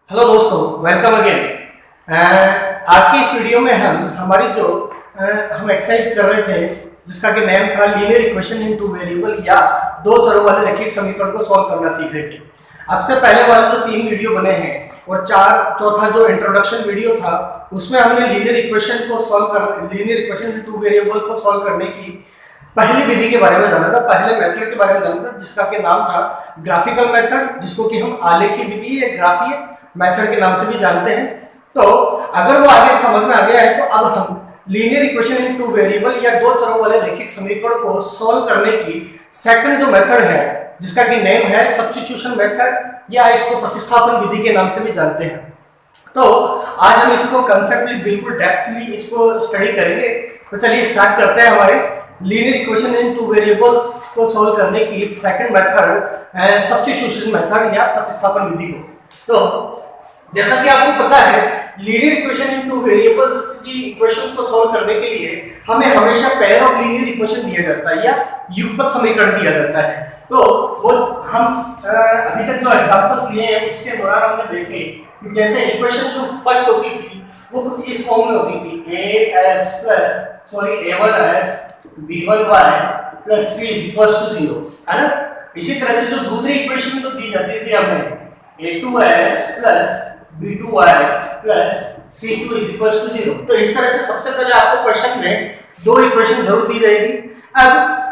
Hello दोस्तों, welcome again. आज की इस वीडियो में हमारी जो हम एक्सरसाइज कर रहे थे जिसका कि नेम था linear equation in two variable या दो चरों वाले रैखिक समीकरण को सॉल्व करना सीख रहे थे। अब से पहले वाले जो 3 वीडियो बने हैं और चौथा जो इंट्रोडक्शन वीडियो था उसमें हमने linear equation in two variable को सॉल्व करने की पहली विधि के बारे में जाना था, पहले मेथड के बारे में जाना था जिसका कि नाम था ग्राफिकल मेथड, जिसको कि हम आलेखी विधि या ग्राफीय मेथड के नाम से भी जानते हैं। तो अगर वो आगे समझ में आ गया है तो अब हम linear equation in two variable या दो चरों वाले रैखिक समीकरण को सॉल्व करने की सेकंड जो मेथड है जिसका कि नेम है सब्स्टिट्यूशन मेथड या इसको प्रतिस्थापन विधि के नाम से भी जानते हैं। तो आज हम इसको कंसेप्टली बिल्कुल डेप्थली इसको स्टडी करेंगे। तो चलिए स्टार्ट करते हैं हमारे linear equation in two variables को सॉल्व करने की सेकंड मेथड सब्स्टिट्यूशन मेथड या प्रतिस्थापन विधि को। तो जैसा कि आपको पता है linear equation in two variables की इक्वेशंस को सॉल्व करने के लिए हमें हमेशा पेयर ऑफ लीनियर इक्वेशन दिया जाता है या युगपत समीकरण दिया जाता है। तो वो हम अभी तक जो एग्जांपल्स लिए हैं उसके दौरान हमने देखे कि जैसे इक्वेशन जो फर्स्ट होती थी वो कुछ इस फॉर्म में होती थी a1x b1y plus c is equals to 0, है ना। इसी तरह से जो दूसरी इक्वेशन तो दी जाती थी हमें a2x plus b2y plus c2 is equals to 0। तो इस तरह से सबसे पहले आपको क्वेश्चन में दो इक्वेशन जरूर दी जाएगी। अब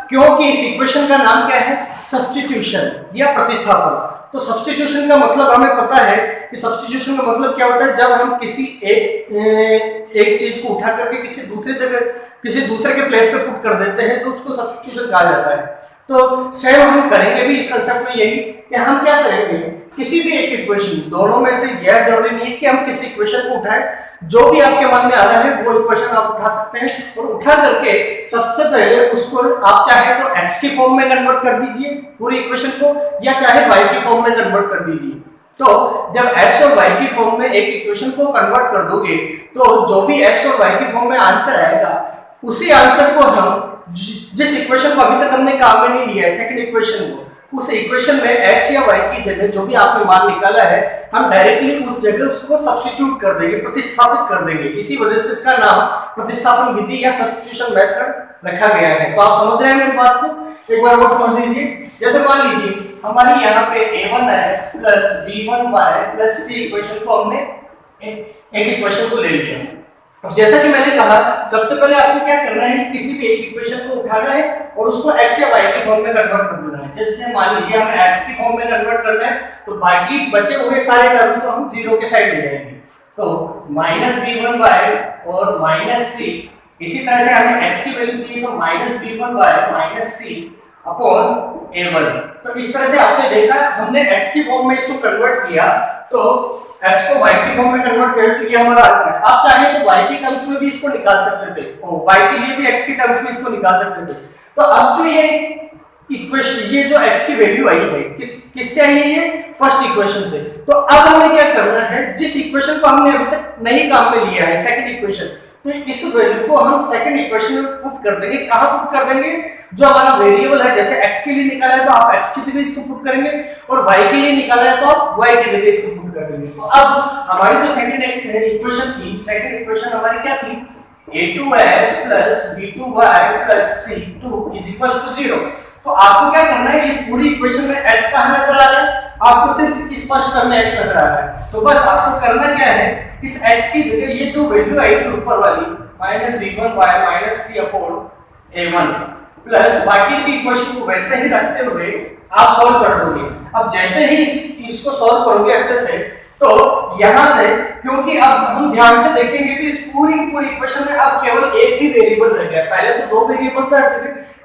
क्योंकि इस इक्वेशन का नाम क्या है, सब्स्टिट्यूशन या प्रतिस्थापन। तो सब्स्टिट्यूशन का मतलब हमें पता है कि सब्स्टिट्यूशन का मतलब क्या होता है, जब हम किसी एक चीज को उठा करके किसी दूसरे के प्लेस पे पुट कर देते हैं तो उसको सब्स्टिट्यूशन कहा जाता है। तो सेम हम करेंगे भी इस कंसेप्ट में यही कि हम क्या करेंगे, किसी भी एक इक्वेशन, दोनों में से यह जरूरी नहीं है कि हम किसी इक्वेशन को उठाएं, जो भी आपके मन में आ रहा है वो इक्वेशन आप उठा सकते हैं और उठा करके सबसे पहले उसको आप चाहे तो x के फॉर्म में कन्वर्ट कर दीजिए पूरी इक्वेशन को, या चाहे y के फॉर्म में कन्वर्ट कर दीजिए। तो जब x और y के फॉर्म में एक इक्वेशन को कन्वर्ट कर दोगे तो जो भी x और y के फॉर्म में आंसर आएगा उसी आंसर को हम जिस इक्वेशन को अभी तक हमने काम में नहीं लिया है सेकंड इक्वेशन को, उस इक्वेशन में x या y की जगह जो भी आपने मान निकाला है हम डायरेक्टली उस जगह उसको सब्स्टिट्यूट कर देंगे, प्रतिस्थापित कर देंगे। इसी वजह से इसका नाम प्रतिस्थापन विधि या सब्स्टिट्यूशन मेथड रखा गया है। तो आप समझ रहे हैं मेरी बात को, एक बार और समझ लीजिए। जैसे मान लीजिए हमारी यहाँ पे a1x plus b1y plus c equation को हमने एक इक्वेशन को ले लिया। जैसा कि मैंने कहा सबसे पहले आपको क्या करना है, किसी भी एक इक्वेशन को उठाना है और उसको x या y के फॉर्म में कन्वर्ट कर देना है। जैसे मान लीजिए हमें x के फॉर्म में कन्वर्ट करना है तो बाकी बचे हुए सारे टर्म्स को हम 0 के साइड ले जाएंगे। तो -b1y और -c, इसी तरह से हमें x की वैल्यू चाहिए तो -b1y -c अपॉन a1। तो इस तरह से आपने देखा हमने x की फॉर्म में इसको कन्वर्ट किया तो x को y की फॉर्म में कन्वर्ट कर तो ये हमारा आंसर है। आप चाहे तो y के टर्म्स में भी इसको निकाल सकते थे और y के लिए भी x के टर्म्स में इसको निकाल सकते थे। तो अब जो ये इक्वेशन, ये जो x की वैल्यू आई है किससे आई है, फर्स्ट इक्वेशन से। तो अब हमें क्या करना है, जिस इक्वेशन को हमने अभी तक नहीं काम में लिया है सेकंड इक्वेशन, तो इस वैल्यू को हम सेकंड इक्वेशन में पुट कर देंगे। कहां पुट कर देंगे, जो हमारा वेरिएबल है, जैसे x के लिए निकाला है तो आप x की जगह इसको पुट करेंगे और y के लिए निकाला है तो आप y की जगह इसको पुट कर देंगे। तो अब हमारी जो सेकंड इक्वेशन थी, सेकंड इक्वेशन हमारी क्या थी, a2x plus b2y plus c2 is equals to 0। तो आपको क्या करना है, इस पूरी इक्वेशन में x कहां नजर आ रहा है, आपको सिर्फ इस फर्स्ट टर्म में x नजर आ रहा है। तो बस आपको करना क्या है, इस x की जगह ये जो वैल्यू आई थी ऊपर वाली -b1y -c upon a1 plus बाकी की इक्वेशन को वैसे ही रखते हुए आप सॉल्व कर दोगे। अब जैसे ही इसको सॉल्व करोगे अच्छे से तो यहां से, क्योंकि अब हम ध्यान से देखेंगे तो इस पूरी इक्वेशन में अब केवल एक ही वेरिएबल रह गया। पहले तो दो वेरिएबल था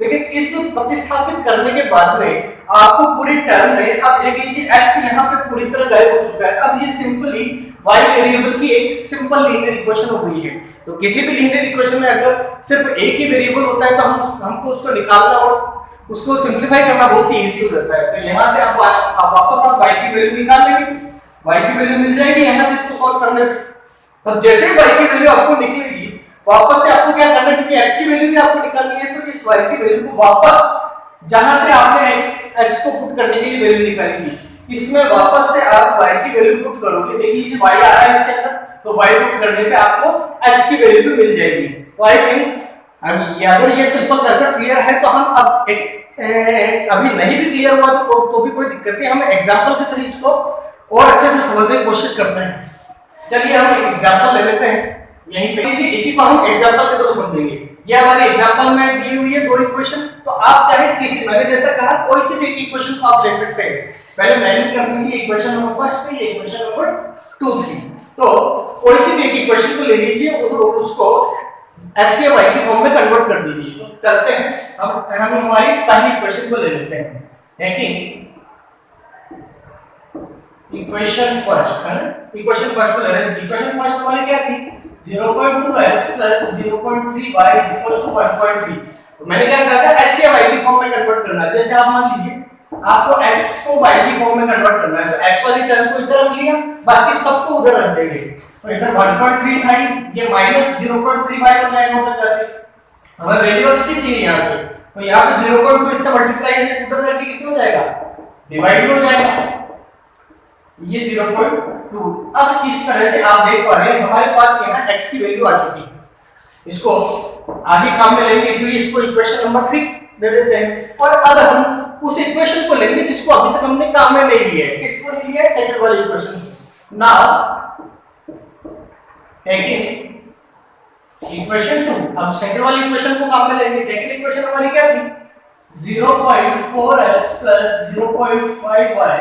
लेकिन इस प्रतिस्थापित करने के बाद में आपको पूरी टर्म में अब देख लीजिए x यहां पे पूरी तरह गायब हो चुका है। अब ये सिंपली y वेरिएबल की एक सिंपल लीनियर इक्वेशन हो गई है। तो किसी भी लीनियर इक्वेशन में अगर सिर्फ एक ही वेरिएबल होता है तो हमको उसको निकालना और उसको सिंपलीफाई करना बहुत ही इजी हो जाता है। तो यहां से आप वापस y की वैल्यू निकाल लेंगे, y की वैल्यू मिल जाएगी यहां से इसको सॉल्व करने पे। अब जैसे ही y की वैल्यू आपको निकलेगी वापस से आपको क्या करना है, क्योंकि x की वैल्यू भी आपको निकालनी है तो इस y की वैल्यू को वापस जहां से आपने x को पुट करने के लिए वैल्यू निकाली थी इसमें वापस से आप y की वैल्यू पुट करोगे, देखिए ये y आ रहा है इसके अंदर, तो y पुट करने पे आपको x की वैल्यू भी मिल जाएगी। तो आई थिंक अगर ये सिंपल कंसेप्ट क्लियर है तो हम अब अभी नहीं भी क्लियर हुआ तो भी कोई दिक्कत नहीं, हम एग्जांपल के थ्रू इसको और अच्छे से समझने की कोशिश करते हैं। चलिए हम एक एग्जांपल ले लेते हैं यहीं पे, इसी को हम एग्जांपल के थ्रू समझेंगे। ये हमारे एग्जांपल में दी हुई है दो इक्वेशन, तो आप चाहे किसी, मैंने जैसा कहा कोई सी भी इक्वेशन को आप ले सकते हैं। पहले मैंने कर दी इक्वेशन नंबर फर्स्ट पे, ये इक्वेशन नंबर 2 3, तो कोई सी भी एक इक्वेशन को ले लीजिए और उसको x या y की फॉर्म में कन्वर्ट कर दीजिए। तो चलते हैं हम हमारी पहली इक्वेशन को ले लेते हैं, है कि इक्वेशन फर्स्ट है ना, इक्वेशन फर्स्ट को ले रहे हैं। इक्वेशन फर्स्ट हमारी क्या थी, 0.2x + 0.3y = 1.3। तो मैंने क्या कहा था, x या y की फॉर्म में कन्वर्ट करना है। जैसे आप मान लीजिए आपको x को y की फॉर्म में कन्वर्ट करना है, तो x वाली टर्म को इधर रख लिया, बाकी सबको उधर रख देंगे। तो इधर 1.3 था, ये -0.35 हो जाएगा उधर जाके। हमें वैल्यू x की चाहिए यहां से, तो यहां पे 0.2 इससे मल्टीप्लाई है, उधर जाके किसमें हो जाएगा, डिवाइड हो जाएगा, ये 0.2। अब इस तरह से आप देख पा रहे हैं हमारे पास यहाँ x की वैल्यू आ चुकी है। इसको आगे काम में लेंगे, इसलिए इसको इक्वेशन नंबर 3 दे देते हैं। और अब हम उस इक्वेशन को लेंगे जिसको अभी तक हमने काम में नहीं लिया है। किसको नहीं लिया है, सेकंड वाली इक्वेशन। नाउ इक्वेशन 2, अब सेकंड वाली इक्वेशन को काम में लेंगे। सेकंड इक्वेशन हमारी क्या थी, 0.4x + 0.5y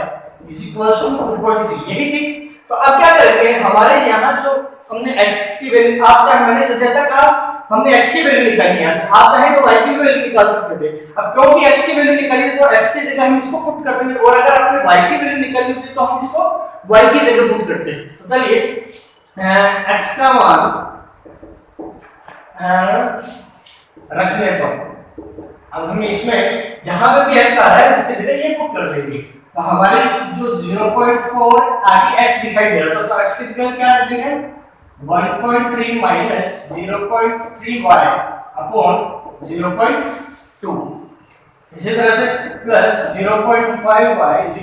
= 2.3, यही थी। तो अब क्या करेंगे, हमारे यहाँ जो हमने x की वैल्यू, आप चाहे मैंने तो जैसा कहा हमने x की वैल्यू निकाली है, आप चाहे तो y की वैल्यू निकाल सकते थे। अब क्योंकि x की वैल्यू निकाली है तो x की जगह हम इसको पुट करते हैं, और अगर आपने y की वैल्यू निकाली होती तो हम इसको y की जगह पुट करते हैं। तो चलिए x का मान रखने पर अब हम इसमें जहां पे भी x आ रहा है उसकी जगह ये पुट कर देंगे। तो हमारे जो 0.4 आगे x दिखाई दे रहा था, तो x की जगह क्या रख देंगे, 1.3 - 0.3y / 0.2, इसी तरह से प्लस 0.5y =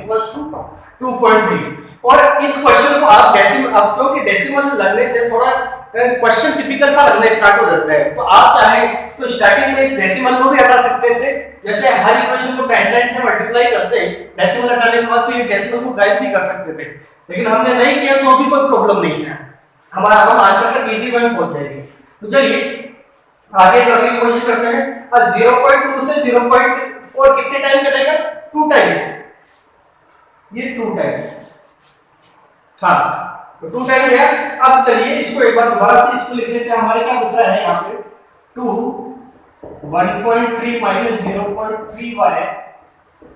2.3। और इस क्वेश्चन को आप डेसिमल, अब क्योंकि डेसिमल लगने से थोड़ा क्वेश्चन टिपिकल सा लगने स्टार्ट हो जाता है, तो आप चाहे तो स्टार्टिंग में इस डेसिमल को भी हटा सकते थे। जैसे हर इक्वेशन को 10 से मल्टीप्लाई करते हैं, डेसिमल हटाने के बाद तो ये डेसिमल को गायब भी कर सकते थे, लेकिन हमने नहीं किया तो भी कोई प्रॉब्लम नहीं है, हम आंसर तक इजी वे में पहुंच जाएंगे। तो चलिए आगे करने की कोशिश करते हैं। और 0.2 से 0.4 कितने टाइम कटेगा, 2 टाइम, ये 2 टाइम, हाँ तो 2 टाइम गया। अब चलिए इसको एक बार दोबारा से इसको लिख लेते हैं। हमारे क्या बच रहा है यहाँ पे, 2 1.3 - 0.3y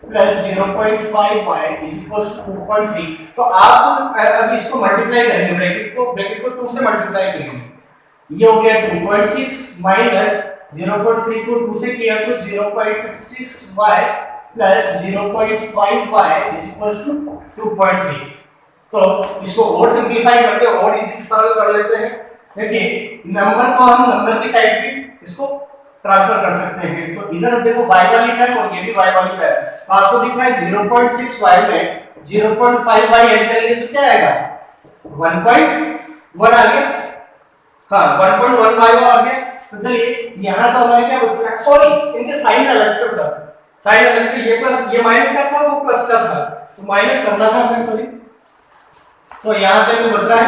+ 0.5y = 2.3। तो आप अब इसको मल्टीप्लाई करेंगे, ब्रैकेट को 2 से मल्टीप्लाई करेंगे, ये हो गया 2.6 माइनस 0.3 को 2 से किया तो 0.6y + 0.5y = 2.3। तो इसको और सिंपलीफाई करते हैं और इसी सरल कर लेते हैं। देखिए नंबर को हम नंबर की साइड भी इसको ट्रांसफर कर सकते हैं। तो इधर देखो y वाली टर्म और ये भी y वाली टर्म, तो आपको दिख रहा है 0.6y में 0.5y ऐड करेंगे तो क्या आएगा, 1.1 आ गया, हाँ 1.1y आ गया। तो चलिए यहाँ तो हमारे क्या बच रहा है, सॉरी इनके साइन अलग थे, बेटा साइन अलग थे, ये प्लस ये माइनस का था वो प्लस का था, तो माइनस करना था हमें, सॉरी। तो यहाँ से जो बच रहा है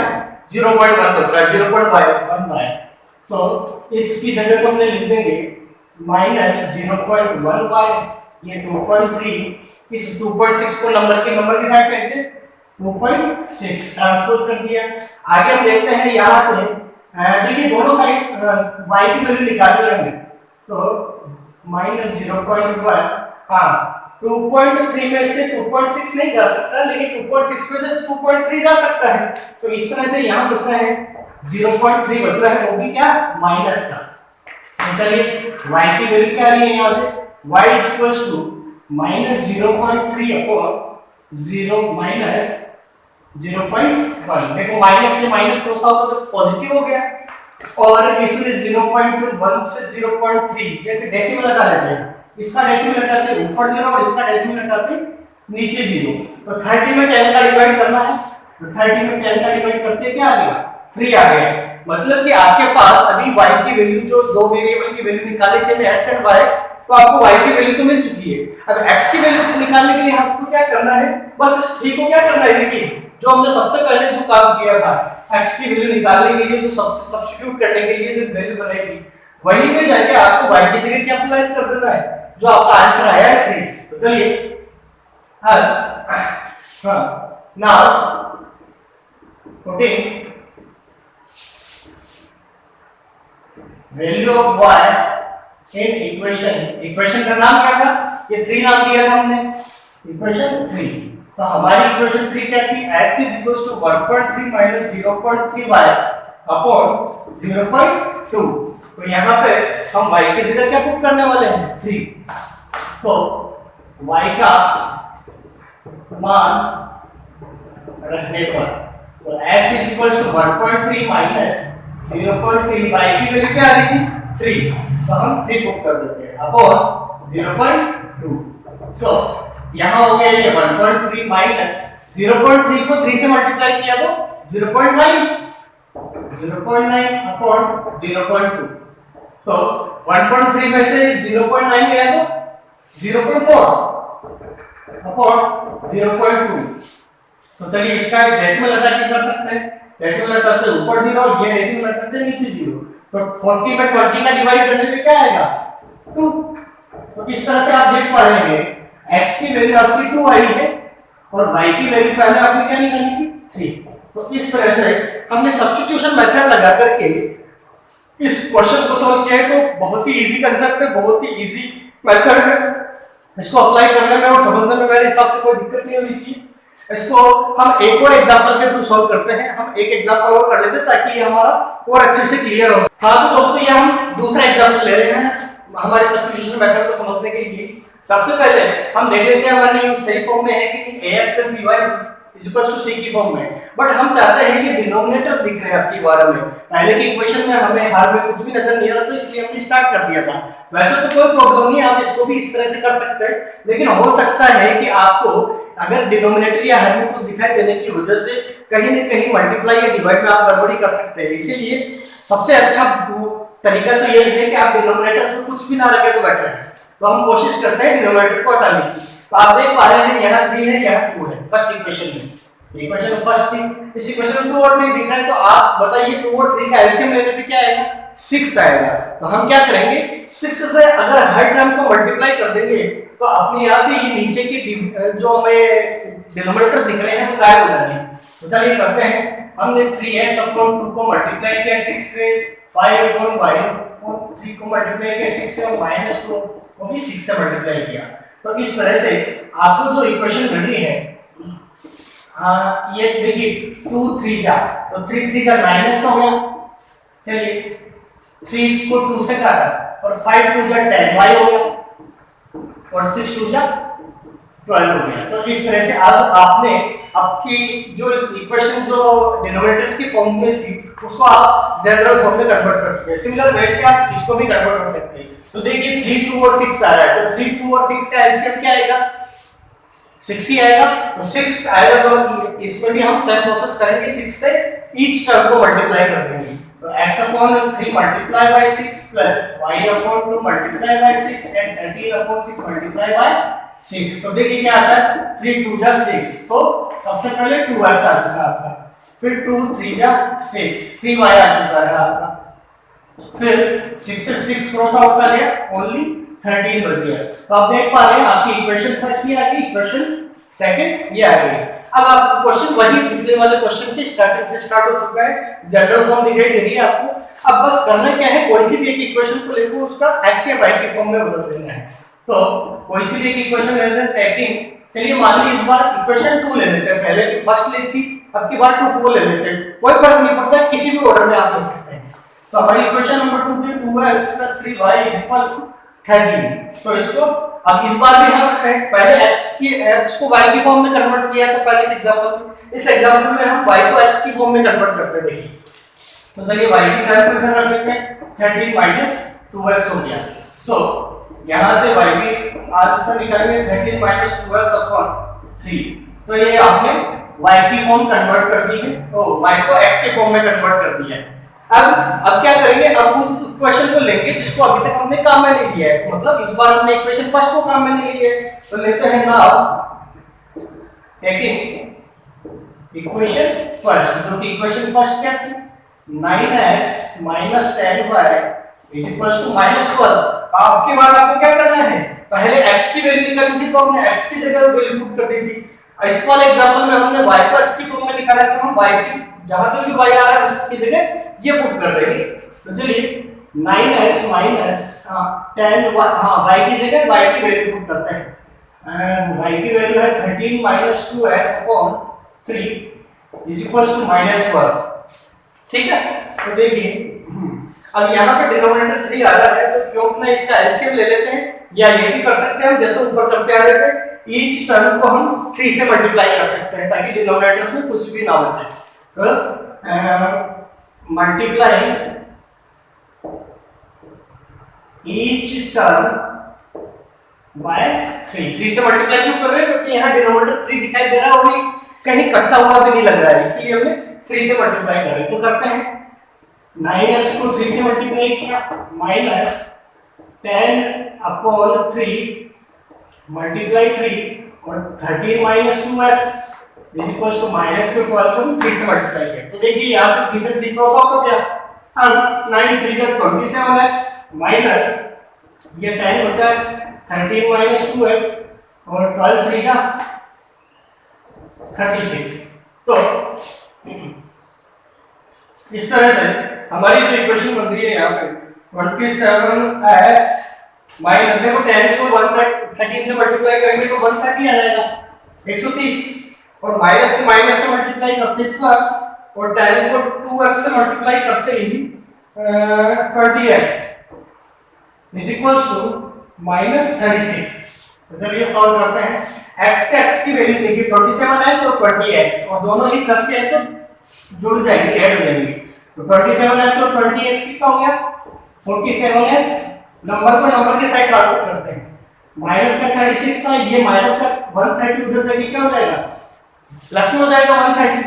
0.1 बच रहा है, 0.1y। तो इसकी जगह को हमने लिख देंगे -0.1y, ये 2.3, इस 2.6 को नंबर के साइड फेंक दे, 2.6 ट्रांसपोज कर दिया। आगे हम देखते हैं यहाँ से, देखिए दोनों साइड y की वैल्यू निकाल लेंगे, तो -0.1, हाँ 2.3 में से 2.6 नहीं जा सकता, लेकिन 2.6 में से 2.3 जा सकता है। तो इस तरह से यहाँ बच रहा है 0.3 बच रहा है, वो भी क्या, माइनस का। तो चलिए y की वैल्यू क्या आ रही है यहाँ से, y = -0.3 अपॉन 0 देखो माइनस से माइनस क्रॉस आउट तो पॉजिटिव हो गया, और इसलिए 0.1 से 0.3 जैसे डेसिमल हटा लेते हैं, इसका डेसिमल हटाते ऊपर 0 और इसका डेसिमल हटाते नीचे 0, तो 30 में 10 का डिवाइड करना है, तो 30 में 10 का डिवाइड करते क्या आ गया, 3 आ गया। मतलब कि आपके पास अभी y की वैल्यू, जो दो वेरिएबल की वैल्यू निकाले थे x एंड y, तो आपको y की वैल्यू तो मिल चुकी है। अब x की वैल्यू निकालने के लिए आपको क्या करना है, बस इस t को क्या करना है, देखिए जो हमने सबसे पहले जो काम किया था, x की वैल्यू निकालने के लिए जो सब्स्टिट्यूट करने के लिए जो वैल्यू बनाई, वहीं पे जाके आपको y की जगह क्या प्लस कर देना है, जो आपका आंसर आया है 3। तो चलिए now putting value of y in equation का नाम क्या था, ये 3 नाम दिया था हमने, इक्वेशन 3। तो हमारी इक्वेशन 3 क्या थी, x = 1.3 - 0.3y अपॉन 0.2। तो यहाँ पे हम y की जगह क्या पुट करने वाले हैं, 3। तो y का मान रखने पर, तो x = 1.3 - 0.3, y की वैल्यू क्या आ रही थी, 3, तो हम 3 पुट कर देते हैं अपॉन 0.2। सो यहाँ हो गया ये 1.3 - 0.3 को 3 से मल्टीप्लाई किया तो 0.9 अपॉन 0.2। तो 1.3 में से 0.9 गया तो 0.4 अपॉन 0.2। तो चलिए इसका डेसिमल अटैक कर सकते हैं, डेसिमल अटैक ऊपर 0 और ये डेसिमल अटैक नीचे 0। तो 40 में 20 का डिवाइड करने पे क्या आएगा, 2। तो इस तरह से आप देख पा रहे हैं x की वैल्यू आपकी 2 आई है और y की वैल्यू पहले आपने क्या निकाली थी, 3। तो इस तरह से हमने सब्स्टिट्यूशन मेथड लगा करके इस क्वेश्चन को सॉल्व किया है। तो बहुत ही इजी कांसेप्ट है, बहुत ही इजी मेथड है, इसको अप्लाई करने में और समझने में मेरे हिसाब से कोई दिक्कत नहीं होनी चाहिए। इसको हम एक और एग्जांपल के थ्रू सॉल्व करते हैं, हम एक एग्जांपल और कर लेते हैं ताकि ये हमारा और अच्छे से क्लियर हो। हाँ तो दोस्तों ये हम दूसरा एग्जांपल ले रहे हैं हमारे सब्स्टिट्यूशन मेथड को समझने के लिए। सबसे पहले हम देख लेते हैं हमारे सही फॉर्म में है कि ax + by = c की फॉर्म में, बट हम चाहते हैं ये डिनोमिनेटर्स दिख रहे हैं आपकी बार में। पहले की इक्वेशन में हमें हर में कुछ भी नजर नहीं आ रहा, तो इसलिए हमने स्टार्ट कर दिया था। वैसे तो कोई प्रॉब्लम नहीं, आप इसको भी इस तरह से कर सकते हैं, लेकिन हो सकता है कि आपको अगर डिनोमिनेटर या हर में कुछ दिखाई देने की वजह से कहीं न कहीं मल्टीप्लाई या डिवाइड में आप गड़बड़ी कर सकते हैं। इसीलिए सबसे अच्छा तरीका तो यही है कि आप डिनोमिनेटर में कुछ भी ना रखें तो बेटर है। तो हम कोशिश करते हैं डिनोमिनेटर को हटाने की। तो आप देख पा रहे हैं यहाँ 3 है, यहाँ 2 है फर्स्ट इक्वेशन में। इक्वेशन में फर्स्ट थी, इस इक्वेशन में 2 और 3 दिख रहा है, तो आप बताइए 2 और 3 का एलसीएम लेने पे क्या आएगा, 6 आएगा। तो हम क्या करेंगे, 6 से अगर हर टर्म को मल्टीप्लाई कर देंगे तो अपने आप ही ये नीचे की जो हमें डिनोमिनेटर दिख रहे हैं वो गायब हो जाएंगे। तो चलिए करते हैं। हमने 3x अपॉन 2 को मल्टीप्लाई किया 6 से, 5 अपॉन y अपॉन 3 को मल्टीप्लाई किया 6 से, और माइनस को वो भी 6 से मल्टीप्लाई किया। तो इस तरह से आपको जो इक्वेशन मिल रही है, ये देखिए 2 3 जा, तो 3 3 जा 9x हो गया। चलिए 3x को 2 से काटा और 5 2 जा 10y हो गया और 6 2 जा 12 हो गया। तो इस तरह से अब आपने आपकी जो इक्वेशन जो डिनोमिनेटर्स की फॉर्म में थी उसको आप जनरल फॉर्म में कन्वर्ट कर चुके हैं। सिमिलर वे से आप इसको भी कन्वर्ट कर सकते हैं। तो देखिए 3 2 और 6 आ रहा है, तो 3 2 और 6 का एलसीएम क्या आएगा, 6 ही आएगा। तो 6 आएगा तो इसमें भी हम सेम प्रोसेस करेंगे, 6 से ईच टर्म को मल्टीप्लाई कर देंगे। तो x upon 3 multiply by 6 plus y upon 2 multiply by 6 and 13 upon 6 multiply by 6। तो देखिए क्या आता है, 3 2 जा 6, तो सबसे पहले 2x आ चुका है आपका, फिर 2 3 जा 6, 3y आ चुका है आपका, फिर 6 से 6 क्रॉस आउट कर लिया, ओनली 13 बच गया। तो आप देख पा रहे हैं आपकी इक्वेशन फर्स्ट ये आ गई, इक्वेशन सेकंड ये आ गई। अब आपका क्वेश्चन वही पिछले वाले क्वेश्चन के स्टार्टिंग से स्टार्ट हो चुका है, जनरल फॉर्म दिखाई दे रही है आपको। अब बस करना क्या है, कोई सी भी एक इक्वेशन को लेकर उसका x या y की फॉर्म में बदल देना है। तो कोई सी भी एक इक्वेशन ले लेते हैं, टेकिंग, चलिए मान लीजिए इस बार इक्वेशन 2 ले लेते हैं, पहले फर्स्ट ली थी, अब की बार 2 को ले लेते हैं, कोई फर्क नहीं पड़ता, किसी भी ऑर्डर में आप ले सकते हैं। तो हमारी इक्वेशन नंबर 2 थी 2x + 3y = 13। तो इसको अब इस बार भी हम पहले x को y की फॉर्म में कन्वर्ट किया था पहले के एग्जांपल में, इस एग्जांपल में हम y को x की फॉर्म में कन्वर्ट करते हैं। देखिए तो चलिए y की टर्म को इधर रख लेते हैं, 13 - 2x हो गया। सो यहां से y की आंसर निकालेंगे 13 - 2x / 3। तो ये आपने y की फॉर्म कन्वर्ट कर दी है, तो y को x के फॉर्म में कन्वर्ट कर दिया है। अब क्या करेंगे, अब उस इक्वेशन को लेंगे जिसको अभी तक हमने काम में नहीं लिया है, मतलब इस बार हमने इक्वेशन फर्स्ट को काम में नहीं लिया है, तो लेते हैं नाउ टेकिंग इक्वेशन फर्स्ट, जो कि इक्वेशन फर्स्ट क्या थी, 9x - 10y = -12। आपके बाद आपको क्या करना है, पहले x की वैल्यू निकालनी थी, तो हमने x की जगह वैल्यू पुट कर दी थी। इस वाले एग्जांपल में हमने y को x की फॉर्म में निकाला, तो हम y की जहां पे भी y आ रहा है उसकी जगह ये पुट कर देंगे। तो चलिए 9x - 10 y की जगह y की वैल्यू पुट करते हैं। y की वैल्यू है 13 - 2x/3 = -12। ठीक है, तो देखिए अब यहाँ पे डिनोमिनेटर 3 आ रहा है, तो क्यों ना इसका एलसीएम ले लेते हैं, या ये भी कर सकते हैं हम जैसे ऊपर करते आ रहे थे, ईच टर्म को हम 3 से मल्टीप्लाई कर सकते हैं ताकि डिनोमिनेटर में कुछ भी ना बचे। तो मल्टीप्लाइंग ईच टर्म बाय 3 से मल्टीप्लाई क्यों कर रहे हैं, क्योंकि यहाँ डिनोमिनेटर 3 दिखाई दे रहा है और ये कहीं कटता हुआ भी नहीं लग रहा है, इसलिए हमने 3 से मल्टीप्लाई कर रहे हैं। तो करते हैं 9x को 3 से मल्टीप्लाई किया, -10/3 मल्टीप्लाई 3 और 13 - 2x -12 को 3 से मल्टीप्लाई किया। तो देखिए यहाँ से 3 से 3 क्रॉस आउट हो गया। अब 9 3 = 27x माइनस ये 10 बचा 13 - 2x और 12 3 36। तो इस तरह से हमारी जो इक्वेशन बन रही है यहाँ पे 27x माइनस, देखो 10 को 13 से मल्टीप्लाई करेंगे तो 130 आ जाएगा 130, और माइनस को माइनस से मल्टीप्लाई करते प्लस, और 10 को 2x से मल्टीप्लाई करते ही 20x -36। तो जब ये सॉल्व करते हैं x की वैल्यू देखिए 27x और 20x, और दोनों ही प्लस के हैं तो जुड़ जाएंगे, ऐड हो जाएंगे। तो 27x और 20x कितना हो गया 47x, नंबर को नंबर के साइड ट्रांसफर करते हैं, माइनस का 36 था, ये माइनस का 130 उधर जाके क्या हो जाएगा प्लस में हो जाएगा 130।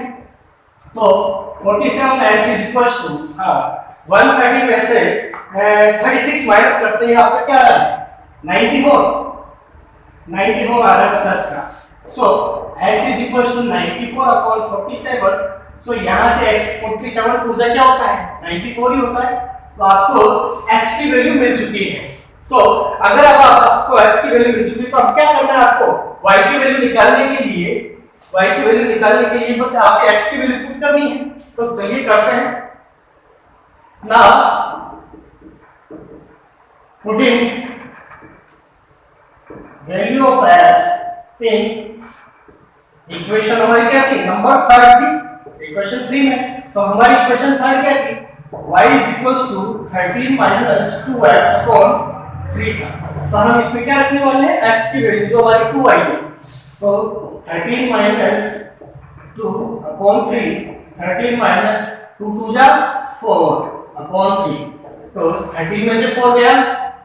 तो 47x = 130 में से 36 माइनस करते हैं, आपका क्या आ रहा है 94 आ रहा है प्लस का। सो x = 94/47। सो यहाँ से x 47 पूजा क्या होता है 94 ही होता है, तो आपको x की वैल्यू मिल चुकी है। तो अगर अब आपको x की वैल्यू मिल चुकी है तो अब क्या करना है, आपको y की वैल्यू निकालने के लिए बस आपको x की वैल्यू पुट करनी है। तो चलिए करते हैं ना, putting value of x in equation हमारी क्या थी, नंबर 3 थी इक्वेशन 3 में, तो हमारी इक्वेशन 3 क्या थी y = 13 - 2x/3 था। तो हम इसमें क्या रखने वाले हैं x की वैल्यू जो हमारी 2 आई है, तो 13 - 2/3 13 - 2 2 4/3। तो 13 में से 4 गया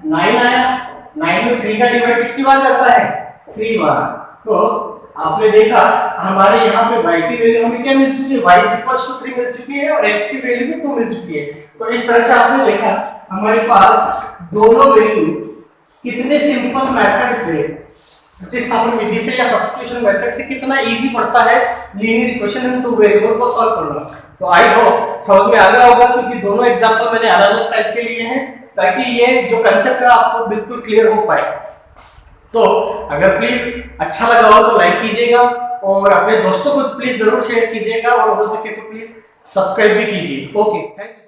9 आया, 9 में 3 का डिवाइड कितनी बार जाता है 3 बार। तो आपने देखा हमारे यहाँ पे y की वैल्यू हमें क्या मिल चुकी है, y = 3 मिल चुकी है और x की वैल्यू भी 2 मिल चुकी है। तो इस तरह से आपने देखा हमारे पास दोनों वैल्यू कितने सिंपल मेथड से, प्रतिस्थापन विधि से या सब्स्टिट्यूशन मेथड से कितना इजी पड़ता है लीनियर इक्वेशन इन 2 वेरिएबल को सॉल्व करना। तो आई होप समझ में आ गया होगा, क्योंकि दोनों एग्जांपल मैंने अलग-अलग टाइप के लिए हैं ताकि ये जो कांसेप्ट है आपको बिल्कुल क्लियर हो पाए। तो अगर प्लीज अच्छा लगा हो तो लाइक कीजिएगा और अपने दोस्तों को प्लीज जरूर शेयर कीजिएगा, और हो सके तो प्लीज सब्सक्राइब भी कीजिए। Okay, thank you.